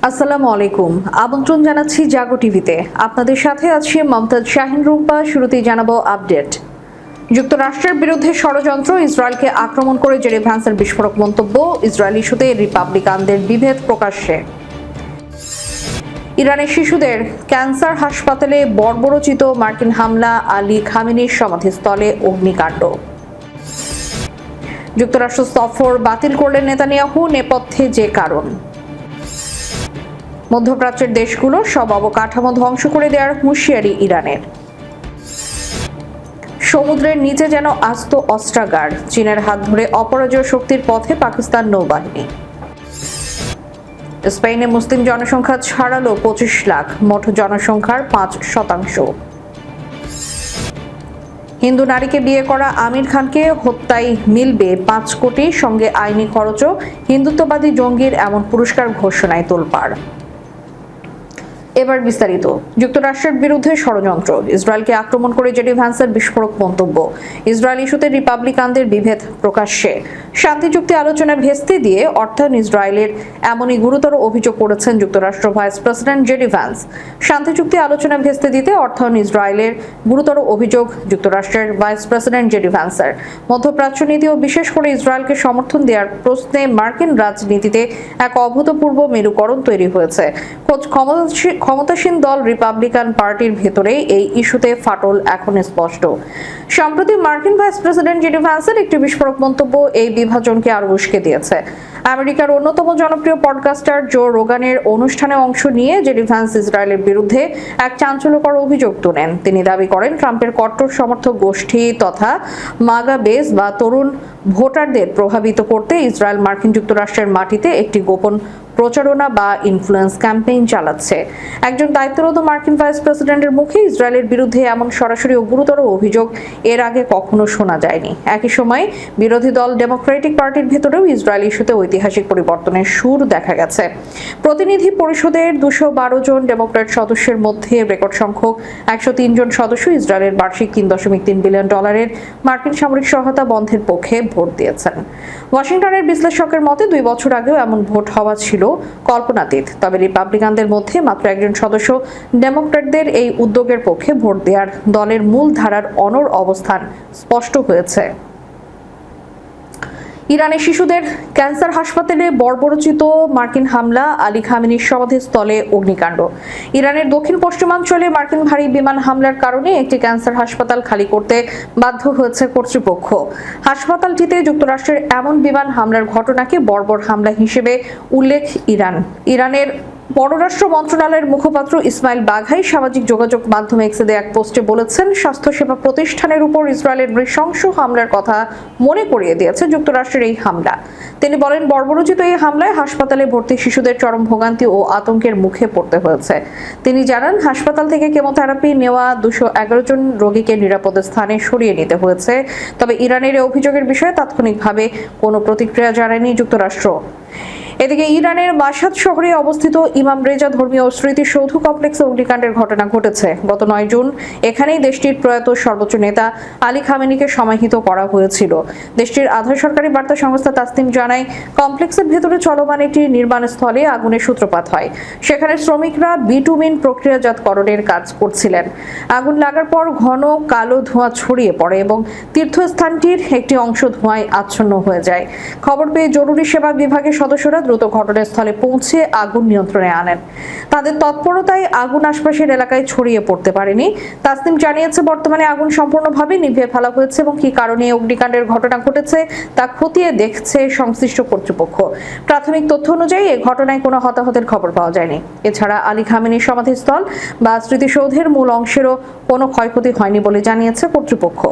আসসালামু আলাইকুম। আমন্ত্রণ জানাচ্ছি জাগো টিভিতে। আপনাদের সাথে আছি মমতাজ শাহিন রুম্পা। শুরুতেই জানাবো আপডেট। যুক্তরাষ্ট্রের বিরুদ্ধে ষড়যন্ত্র, ইসরায়েলকে আক্রমণ করে জেডি ভ্যান্সের বিস্ফোরক মন্তব্য, ইসরায়েল ইস্যুতে রিপাবলিকানদের বিভেদ প্রকাশ্যে। ইরানের শিশুদের ক্যান্সার হাসপাতালে বর্বরোচিত মার্কিন হামলা, আলী খামেনির সমাধিস্থলে অগ্নিকাণ্ড। যুক্তরাষ্ট্র সফর বাতিল করলেন নেতানিয়াহু, নেপথ্যে যে কারণ। মধ্যপ্রাচ্যের দেশগুলো সব অবকাঠামো ধ্বংস করে দেওয়ার হুঁশিয়ারি ইরানের। সমুদ্রের নিচে যেন আস্ত অস্ত্রাগার, চীনের হাত ধরে অপরাজয় শক্তির পথে পাকিস্তান নৌবাহিনী। স্পেনে মুসলিম জনসংখ্যা ছাড়ালো 25 লাখ, মোট জনসংখ্যার 5%। হিন্দু নারীকে বিয়ে করা আমির খানকে হত্যায় মিলবে 5 কোটি, সঙ্গে আইনি খরচও। হিন্দুত্ববাদী জঙ্গির এমন পুরস্কার ঘোষণায় তোলপাড়। এবার বিস্তারিত। যুক্তরাষ্ট্রের বিরুদ্ধে ষড়যন্ত্র, ইসরায়েলকে আক্রমণ করে জেডি ভ্যান্সের বিস্ফোরক মন্তব্য, ইসরায়েল ইস্যুতে রিপাবলিকানদের বিভেদ প্রকাশ্যে। শান্তি চুক্তি আলোচনা ভেস্তে দিয়ে অর্থায়ন ইসরায়েলের, এমনই গুরুতর অভিযোগ করেছেন যুক্তরাষ্ট্র ভাইস প্রেসিডেন্ট জেডি ভ্যান্স। শান্তি চুক্তি আলোচনা ভেস্তে দিতে অর্থায়ন ইসরায়েলের, গুরুতর অভিযোগ যুক্তরাষ্ট্রের ভাইস প্রেসিডেন্ট জেডি ভ্যান্সের। মধ্যপ্রাচ্য নীতি ও বিশেষ করে ইসরায়েলকে সমর্থন দেওয়ার প্রশ্নে মার্কিন রাজনীতিতে এক অভূতপূর্ব মেরুকরণ তৈরি হয়েছে। ক্ষমতাসীন দল রিপাবলিকান পার্টির ভেতরে এই ইস্যুতে ফাটল এখন স্পষ্ট। সম্প্রতি মার্কিন ভাইস প্রেসিডেন্ট জেডি ভ্যান্সের একটি বিস্ফোরক মন্তব্য এই বিভাজনকে আরো উস্কে দিয়েছে। আমেরিকার অন্যতম জনপ্রিয় পডকাস্টার জো রোগানের অনুষ্ঠানে অংশ নিয়ে জেডি ভ্যান্স ইসরায়েলের বিরুদ্ধে এক চাঞ্চল্যকর অভিযোগ তোলেন। তিনি দাবি করেন, ট্রাম্পের কট্টর সমর্থক গোষ্ঠী তথা মাগা বেস বা তরুণ ভোটারদের প্রভাবিত করতে ইসরায়েল মার্কিন যুক্তরাষ্ট্রের মাটিতে একটি গোপন প্রচারণা বা ইনফ্লুয়েন্স ক্যাম্পেইন চালাচ্ছে। একজন দায়িত্বরত মার্কিন ভাইস প্রেসিডেন্টের মুখে ইসরায়েলের বিরুদ্ধে এমন সরাসরি ও গুরুতর অভিযোগ এর আগে কখনো শোনা যায়নি। একই সময় বিরোধী দল ডেমোক্রেটিক পার্টির ভেতরেও ইসরায়েল ইস্যুতে ঐতিহাসিক পরিবর্তনের সুর দেখা গেছে। প্রতিনিধি পরিষদের 212 জন ডেমোক্র্যাট সদস্যের মধ্যে রেকর্ড সংখ্যক 103 জন সদস্য ইসরায়েলের বার্ষিক $3.3 বিলিয়ন মার্কিন সামরিক সহায়তা বন্ধের পক্ষে ভোট দিয়েছেন। ওয়াশিংটনের বিশ্লেষকের মতে 2 বছর আগেও এমন ভোট হওয়া ছিল কল্পনাতীত। তবে রিপাবলিকানদের মধ্যে মাত্র একজন সদস্য ডেমোক্র্যাটদের এই উদ্যোগের পক্ষে ভোট দেওয়ার দলের মূল ধারার অনড় অবস্থান স্পষ্ট হয়েছে। ইরানের শিশুদের ক্যান্সার হাসপাতালে বর্বরোচিত মার্কিন হামলা, আলী খামেনির সমাধিস্থলে অগ্নিকাণ্ড। ইরানের দক্ষিণ পশ্চিমাঞ্চলে মার্কিন ভারী বিমান হামলার কারণে একটি ক্যান্সার হাসপাতাল খালি করতে বাধ্য হয়েছে কর্তৃপক্ষ। হাসপাতালটিতে যুক্তরাষ্ট্রের এমন বিমান হামলার ঘটনাকে বর্বর হামলা হিসেবে উল্লেখ ইরানের পররাষ্ট্র মন্ত্রণালয়ের মুখপাত্র ইসমাইল বাঘাই সামাজিক যোগাযোগ মাধ্যম এক্সে এক পোস্টে বলেছেন, স্বাস্থ্যসেবা প্রতিষ্ঠানের উপর ইসরায়েলের নৃশংস হামলার কথা মনে করিয়ে দিয়েছে যুক্তরাষ্ট্রের এই হামলা। তিনি বলেন, বর্বরোচিত এই হামলায় হাসপাতালে ভর্তি শিশুদের চরম ভোগান্তি ও আতঙ্কের মুখে পড়তে হয়েছে। তিনি জানান, হাসপাতাল থেকে কেমোথেরাপি নেওয়া 211 জন রোগীকে নিরাপদ স্থানে সরিয়ে নিতে হয়েছে। তবে ইরানের এই অভিযোগের বিষয়ে তাৎক্ষণিকভাবে কোনো প্রতিক্রিয়া জানায়নি যুক্তরাষ্ট্র। এদিকে ইরানের মাশহাদ শহরে অবস্থিত ইমাম রেজা ধর্মীয় স্মৃতিসৌধ কমপ্লেক্সে অগ্নিকাণ্ডের ঘটনা ঘটেছে। গত 9 জুন এখানেই দেশটির প্রয়াত সর্বোচ্চ নেতা আলী খামেনিকে সমাহিত করা হয়েছিল। দেশটির আধা সরকারি বার্তা সংস্থা তাসনিম জানায়, কমপ্লেক্সের ভেতরে চলমান একটি নির্মাণ স্থলে আগুনের সূত্রপাত হয়। সেখানে শ্রমিকরা বিটুমিন প্রক্রিয়াজাতকরণের কাজ করছিলেন। আগুন লাগার পর ঘন কালো ধোঁয়া ছড়িয়ে পড়ে এবং তীর্থস্থানটির একটি অংশ ধোঁয়ায় আচ্ছন্ন হয়ে যায়। খবর পেয়ে জরুরি সেবা বিভাগের সদস্যরা দ্রুত ঘটনাস্থলে পৌঁছে আগুন নিয়ন্ত্রণে আনেন। তাদের তৎপরতায় আগুন আশপাশের এলাকায় ছড়িয়ে পড়তে পারেনি। তাসনিম জানিয়েছে, বর্তমানে আগুন সম্পূর্ণভাবে নিভিয়ে ফেলা হয়েছে এবং কি কারণে অগ্নিকাণ্ডের ঘটনা ঘটেছে তা খতিয়ে দেখছে সংশ্লিষ্ট কর্তৃপক্ষ। প্রাথমিক তথ্য অনুযায়ী এই ঘটনায় কোনো হতাহতের খবর পাওয়া যায়নি। এছাড়া আলী খামেনির সমাধিস্থল বা স্মৃতিসৌধের মূল অংশেরও কোনো ক্ষয়ক্ষতি হয়নি বলে জানিয়েছে কর্তৃপক্ষ।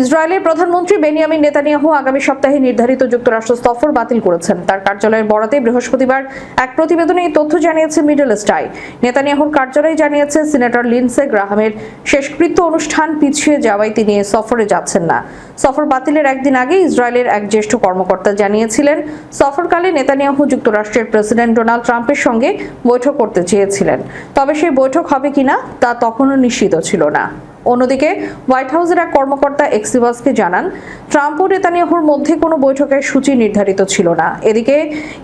ইসরায়েলের প্রধানমন্ত্রী বেনিয়ামিন নেতানিয়াহু আগামী সপ্তাহে নির্ধারিত যুক্তরাষ্ট্র সফর বাতিল করেছেন। তার কার্যালয়ের বরাতে বৃহস্পতিবার এক প্রতিবেদনে এই তথ্য জানিয়েছে মিডল ইস্ট আই। নেতানিয়াহুর কার্যালয় জানিয়েছে, সিনেটর লিন্ডসে গ্রাহামের শেষকৃত্য অনুষ্ঠান পিছিয়ে যাওয়ায় তিনি এ সফরে যাচ্ছেন না। সফর বাতিলের একদিন আগে ইসরায়েলের এক জ্যেষ্ঠ কর্মকর্তা জানিয়েছিলেন, সফরকালে নেতানিয়াহু যুক্তরাষ্ট্রের প্রেসিডেন্ট ডোনাল্ড ট্রাম্পের সঙ্গে বৈঠক করতে চেয়েছিলেন। তবে সেই বৈঠক হবে কিনা তা তখনও নিশ্চিত ছিল না। অন্যদিকে হোয়াইট হাউসের এক কর্মকর্তা এক্সিবাসকে জানান, ট্রাম্প ও নেতানিয়াহুর মধ্যে কোনো বৈঠকের সূচি নির্ধারিত ছিল না। এদিকে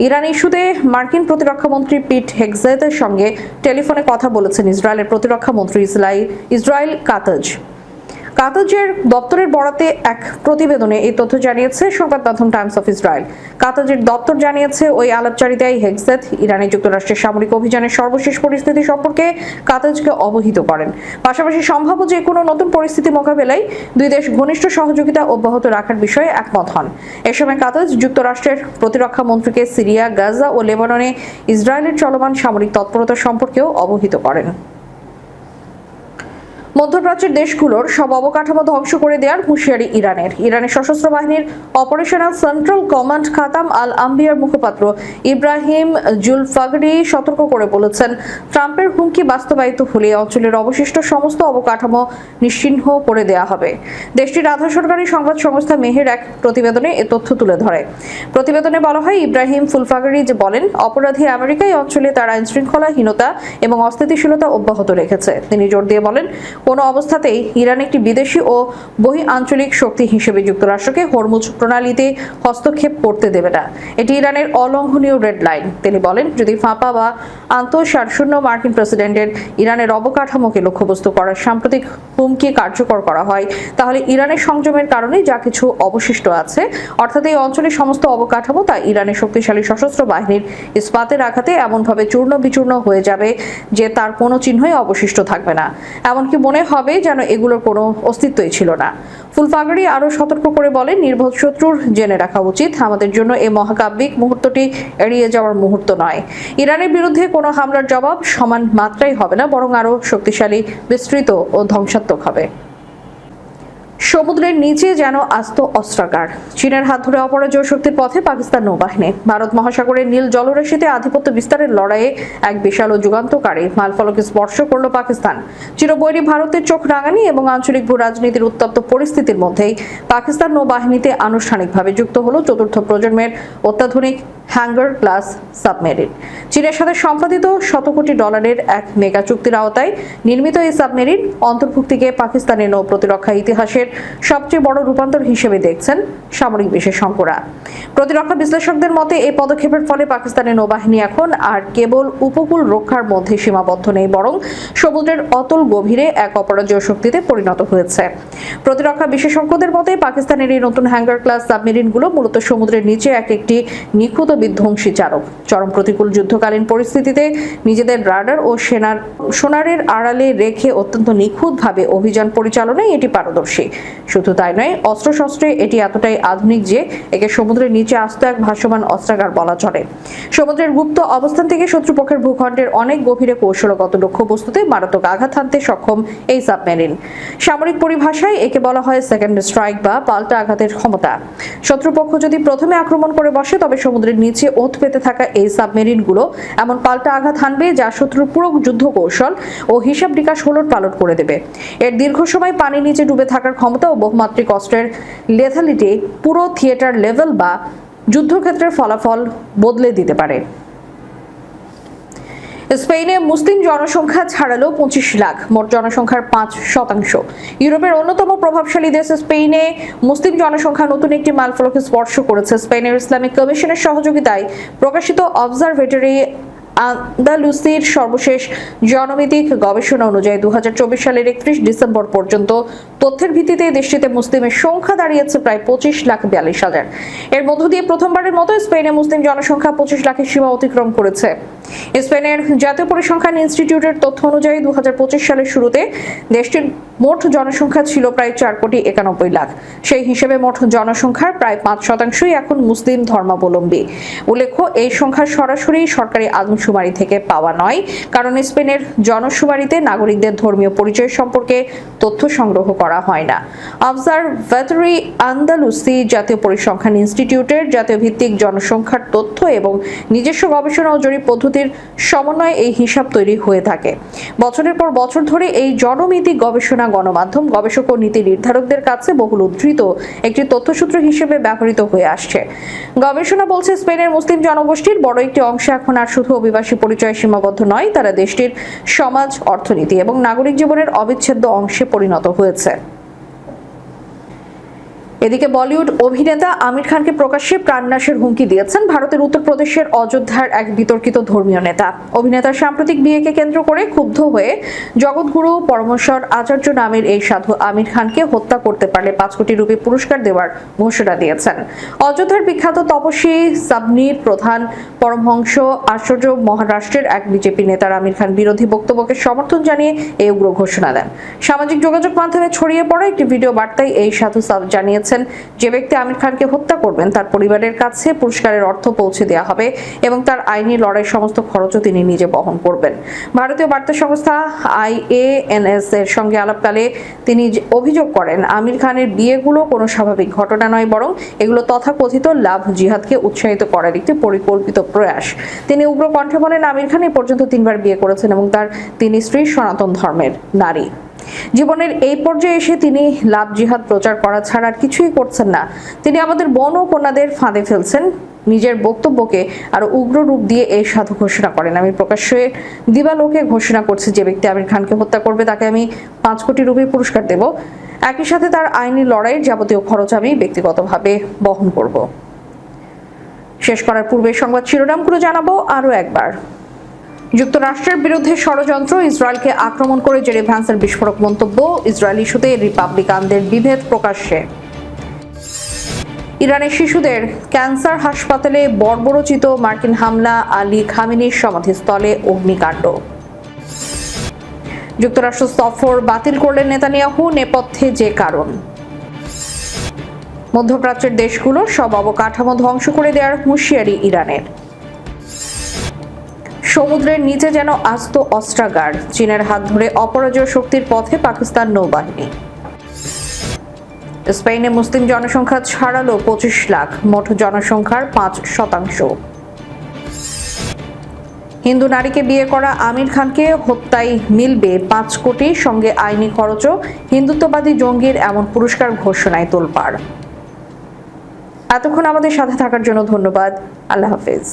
ইরান ইস্যুতে মার্কিন প্রতিরক্ষামন্ত্রী পিট হেগসেথের সঙ্গে টেলিফোনে কথা বলেছেন ইসরায়েলের প্রতিরক্ষামন্ত্রী ইসরায়েল কাতাজের দপ্তরের বরাতে এক প্রতিবেদনে এই তথ্য জানিয়েছে সংবাদ মাধ্যম টাইমস অফ ইসরায়েল। কাতাজের দপ্তর জানিয়েছে, ওই আলাপচারিতায় হেগসেথ ইরানে যুক্তরাষ্ট্রের সামরিক অভিযানের সর্বশেষ পরিস্থিতি সম্পর্কে কাতাজকে অবহিত করেন। পাশাপাশি সম্ভাব্য যে কোনো নতুন পরিস্থিতি মোকাবেলায় দুই দেশ ঘনিষ্ঠ সহযোগিতা অব্যাহত রাখার বিষয়ে একমত হন। এ সময় কাতাজ যুক্তরাষ্ট্রের প্রতিরক্ষা মন্ত্রীকে সিরিয়া, গাজা ও লেবাননে ইসরায়েলের চলমান সামরিক তৎপরতা সম্পর্কেও অবহিত করেন। মধ্যপ্রাচ্যের দেশগুলোর সব অবকাঠামো ধ্বংস করে দেওয়ার হুঁশিয়ারি ইরানের সশস্ত্র বাহিনীর অপারেশনাল সেন্ট্রাল কমান্ড খাতাম আল আম্বিয়ার মুখপাত্র ইব্রাহিম জুলফাগরি সতর্ক করে বলেছেন, ট্রাম্পের হুমকি বাস্তবায়িত হলে অঞ্চলের অবশিষ্ট সমস্ত অবকাঠামো নিশ্চিহ্ন করে দেওয়া হবে। দেশটির আধা সরকারি সংবাদ সংস্থা মেহের এক প্রতিবেদনে এ তথ্য তুলে ধরে। প্রতিবেদনে বলা হয়, ইব্রাহিম ফুলফাগরি যে বলেন, অপরাধী আমেরিকা এই অঞ্চলে তার আইন শৃঙ্খলাহীনতা এবং অস্থিতিশীলতা অব্যাহত রেখেছে। তিনি জোর দিয়ে বলেন, কোনো অবস্থাতেই ইরান একটি বিদেশি ও বহি আঞ্চলিক শক্তি হিসেবে যুক্তরাষ্ট্রকে হরমুজ প্রণালীতে হস্তক্ষেপ করতে দেবে না। এটি ইরানের অলঙ্ঘনীয় রেড লাইন। তিনি বলেন, যদি ফাঁপা বা আন্তঃসারশূন্য মার্কিন প্রেসিডেন্টের ইরানের অবকাঠামোকে লক্ষ্যবস্তু করার সাম্প্রতিক হুমকি কার্যকর করা হয়, তাহলে ইরানের সংযমের কারণে যা কিছু অবশিষ্ট আছে, অর্থাৎ এই অঞ্চলের সমস্ত অবকাঠামো, তা ইরানের শক্তিশালী সশস্ত্র বাহিনীর ইস্পাতের আঘাতে এমনভাবে চূর্ণ বিচূর্ণ হয়ে যাবে যে তার কোনো চিহ্নই অবশিষ্ট থাকবে না। এমনকি মনে হবে যেন এগুলোর কোনো অস্তিত্বই ছিল না। ফুলফাগরি আরো সতর্ক করে বলেন, নির্বোধ শত্রুর জেনে রাখা উচিত, আমাদের জন্য এই মহাকাব্যিক মুহূর্তটি এড়িয়ে যাওয়ার মুহূর্ত নয়। ইরানের বিরুদ্ধে কোনো হামলার জবাব সমান মাত্রাই হবে না, বরং আরো শক্তিশালী, বিস্তৃত ও ধ্বংসাত্মক হবে। সমুদ্রের নিচে যেন আস্ত অস্ত্রাগার। চীনের হাত ধরে অপরাজয় শক্তির পথে পাকিস্তান নৌবাহিনী। ভারত মহাসাগরের নীল জলরাশিতে আধিপত্য বিস্তারের লড়াইয়ে এক বিশাল ও যুগান্তকারী মাইলফলকে স্পর্শ করল পাকিস্তান। চিরবৈরী ভারতের চোখ রাঙানি এবং আঞ্চলিক ভূ রাজনীতির উত্তপ্ত পরিস্থিতির মধ্যেই পাকিস্তান নৌবাহিনীতে আনুষ্ঠানিকভাবে যুক্ত হলো চতুর্থ প্রজন্মের অত্যাধুনিক হ্যাঙ্গার ক্লাস সাবমেরিন। চীনের সাথে সম্পাদিত $100 কোটি এক মেগা চুক্তির আওতায় নির্মিত এই সাবমেরিন অন্তর্ভুক্তিকে পাকিস্তানের নৌ প্রতিরক্ষা ইতিহাসের সবচেয়ে বড় রূপান্তর হিসেবে দেখছেন সামরিক বিশেষজ্ঞরা। প্রতিরক্ষা বিশ্লেষকদের মতে, এই পদক্ষেপের ফলে পাকিস্তানের নৌবাহিনী এখন আর কেবল উপকূল রক্ষার মধ্যে সীমাবদ্ধ নেই, বরং সমুদ্রের অতল গভীরে এক অপরাজয় শক্তিতে পরিণত হয়েছে। প্রতিরক্ষা বিশেষজ্ঞদের মতে, পাকিস্তানের এই নতুন হ্যাঙ্গার ক্লাস সাবমেরিনগুলো মূলত সমুদ্রের নিচে একটি নিখুঁত বিধ্বংসী চালক। চরম প্রতিকূল যুদ্ধকালীন পরিস্থিতিতে নিজেদের রাডার ও সোনারের আড়ালে রেখে অত্যন্ত নিখুঁতভাবে অভিযান পরিচালনায় এটি পারদর্শী। শুধু তাই নয়, অস্ত্রশস্ত্রে এটি এতটাই আধুনিক যে একে সমুদ্রের নিচে আস্ত এক ভাসমান অস্ত্রাগার বলা চলে। সমুদ্রের গুপ্ত অবস্থান থেকে শত্রুপক্ষের ভূখণ্ডের অনেক গভীরে কৌশলগত লক্ষ্যবস্তুতে মারাত্মক আঘাত হানতে সক্ষম এই সাবমেরিন। সামরিক পরিভাষায় একে বলা হয় সেকেন্ড স্ট্রাইক বা পাল্টা আঘাতের ক্ষমতা। শত্রুপক্ষ যদি প্রথমে আক্রমণ করে বসে, তবে সমুদ্রের নিচে ওত পেতে থাকা এই সাবমেরিনগুলো এমন পাল্টা আঘাত হানবে যা শত্রুর পুরো যুদ্ধ কৌশল ও হিসাব নিকাশ ওলটপালট করে দেবে। এর দীর্ঘ সময় পানির নিচে ডুবে থাকার ক্ষমতা ও বহুমাত্রিক অস্ত্রের লেথালিটি পুরো থিয়েটার লেভেল বা যুদ্ধক্ষেত্রের ফলাফল বদলে দিতে পারে। স্পেনে মুসলিম জনসংখ্যা ছাড়ালো 25 লাখ, মোট জনসংখ্যার 5%। ইউরোপের অন্যতম প্রভাবশালী দেশ স্পেনে মুসলিম জনসংখ্যা নতুন একটি মাইলফলকে স্পর্শ করেছে। স্পেনের ইসলামিক কমিশনের সহযোগিতায় প্রকাশিত অবজারভেটরি আন্দালুসির সর্বশেষ জনমিতিক গবেষণা অনুযায়ী 2024 সালের 31 ডিসেম্বর পর্যন্ত তথ্যের ভিত্তিতে দেশটিতে মুসলিমের সংখ্যা দাঁড়িয়েছে প্রায় 25,42,000। এর মধ্য দিয়ে প্রথমবারের মতো স্পেনে মুসলিম জনসংখ্যা 25 লাখের সীমা অতিক্রম করেছে। স্পেনের জাতীয় পরিসংখ্যান ইনস্টিটিউটের তথ্য অনুযায়ী 2025 সালের শুরুতে দেশটির মোট জনসংখ্যা ছিল প্রায় 4,91 লাখ। সেই হিসেবে মোট জনসংখ্যার প্রায় 5%ই এখন মুসলিম ধর্মাবলম্বী। উল্লেখ্য, এই সংখ্যা সরাসরি সরকারি আদমশুমারি থেকে পাওয়া নয়, কারণ স্পেনের জনশুমারিতে নাগরিকদের ধর্মীয় পরিচয় সম্পর্কে তথ্য সংগ্রহ করা হয় না। অবজারভেটরি আন্দালুসি জাতীয় পরিসংখ্যান ইনস্টিটিউটের জাতীয় ভিত্তিক জনসংখ্যার তথ্য এবং নিজস্ব গবেষণা ও জরিপ পদ্ধতি পদ্ধতির সমন্বয়ে এই হিসাব তৈরি হয়ে থাকে। বছরের পর বছর ধরে এই জনমিতি গবেষণা গণমাধ্যম, গবেষক ও নীতি নির্ধারকদের কাছে বহুল উদ্ধৃত একটি তথ্যসূত্র হিসেবে ব্যবহৃত হয়ে আসছে। গবেষণা বলছে, স্পেনের মুসলিম জনগোষ্ঠীর বড় একটি অংশ এখন আর শুধু অভিবাসী পরিচয়ে সীমাবদ্ধ নয়, তারা দেশটির সমাজ, অর্থনীতি এবং নাগরিক জীবনের অবিচ্ছেদ্য অংশে পরিণত হয়েছে। এদিকে বলিউড অভিনেতা আমির খানকে প্রকাশ্যে প্রাণনাশের হুমকি দিয়েছেন ভারতের উত্তরপ্রদেশের অযোধ্যার এক বিতর্কিত ধর্মীয় নেতা। অভিনেতার সাম্প্রতিক বিয়েকে কেন্দ্র করে ক্ষুব্ধ হয়ে জগৎগুরু পরমেশ্বর আচার্য নামের এই সাধু আমির খানকে হত্যা করতে পারলে 5 কোটি রুপি পুরস্কার দেওয়ার ঘোষণা দিয়েছেন। অযোধ্যার বিখ্যাত তপস্বী সাবনীর প্রধান পরমহংস আচার্য মহারাষ্ট্রের এক বিজেপি নেতার আমির খান বিরোধী বক্তব্যকে সমর্থন জানিয়ে এই উগ্র ঘোষণা দেন। সামাজিক যোগাযোগ মাধ্যমে ছড়িয়ে পড়া একটি ভিডিও বার্তায় এই সাধু জানিয়েছেন, যে ব্যক্তি আমির খানকে হত্যা করবেন তার পরিবারের কাছে পুরস্কারের অর্থ পৌঁছে দেওয়া হবে এবং তার আইনি লড়াইয়ের সমস্ত খরচও তিনি নিজে বহন করবেন। ভারতীয় বার্তা সংস্থা IANS এর সঙ্গে আলাপকালে তিনি অভিযোগ করেন, আমির খানের বিয়েগুলো কোনো স্বাভাবিক ঘটনা নয়, বরং এগুলো তথাকথিত লাভ জিহাদকে উৎসাহিত করার একটি পরিকল্পিত প্রয়াস। তিনি উগ্র কণ্ঠে বলেন, আমির খান এ পর্যন্ত 3 বার বিয়ে করেছেন এবং তার 3 স্ত্রী সনাতন ধর্মের নারী। জীবনের এই পর্যায়ে এসে তিনি লাভ জিহাদ প্রচার করা ছাড়া আর কিছুই করছেন না। তিনি আমাদের বোন ও কন্যাদের ফাঁদে ফেলছেন। নিজের বক্তব্যকে আরো উগ্র রূপ দিয়ে এই সাধু ঘোষণা করেন, আমি প্রকাশ্যে দিবালোকে ঘোষণা করছি, যে ব্যক্তি আমির খানকে হত্যা করবে তাকে আমি 5 কোটি রুপি পুরস্কার দেব। একই সাথে তার আইনি লড়াইয়ের যাবতীয় খরচ আমি ব্যক্তিগতভাবে বহন করব। শেষ করার পূর্বে সংবাদ শিরোনামগুলো জানাবো আরো একবার। যুক্তরাষ্ট্রের বিরুদ্ধে ষড়যন্ত্র, ইসরায়েলকে আক্রমণ করে জেডি ভ্যান্সের বিস্ফোরক মন্তব্য, ইসরায়েল ইস্যুতে রিপাবলিকানদের বিভেদ প্রকাশ্যে। ইরানের শিশুদের ক্যান্সার হাসপাতালে বর্বরোচিত মার্কিন হামলা, আলী খামেনির সমাধিস্থলে অগ্নিকাণ্ড। যুক্তরাষ্ট্র সফর বাতিল করলেন নেতানিয়াহু, নেপথ্যে যে কারণ। মধ্যপ্রাচ্যের দেশগুলো সব অবকাঠামো ধ্বংস করে দেওয়ার হুঁশিয়ারি ইরানের। সমুদ্রের নিচে যেন আস্ত অস্ত্রাগার, চীনের হাত ধরে অপরাজয় শক্তির পথে পাকিস্তান নৌবাহিনী। স্পেনে মুসলিম জনসংখ্যা ছাড়ালো 25 লাখ, মোট জনসংখ্যার 5%। হিন্দু নারীকে বিয়ে করা আমির খানকে হত্যায় মিলবে 5 কোটি, সঙ্গে আইনি খরচও। হিন্দুত্ববাদী জঙ্গির এমন পুরস্কার ঘোষণায় তোলপাড়। এতক্ষণ আমাদের সাথে থাকার জন্য ধন্যবাদ। আল্লাহ হাফেজ।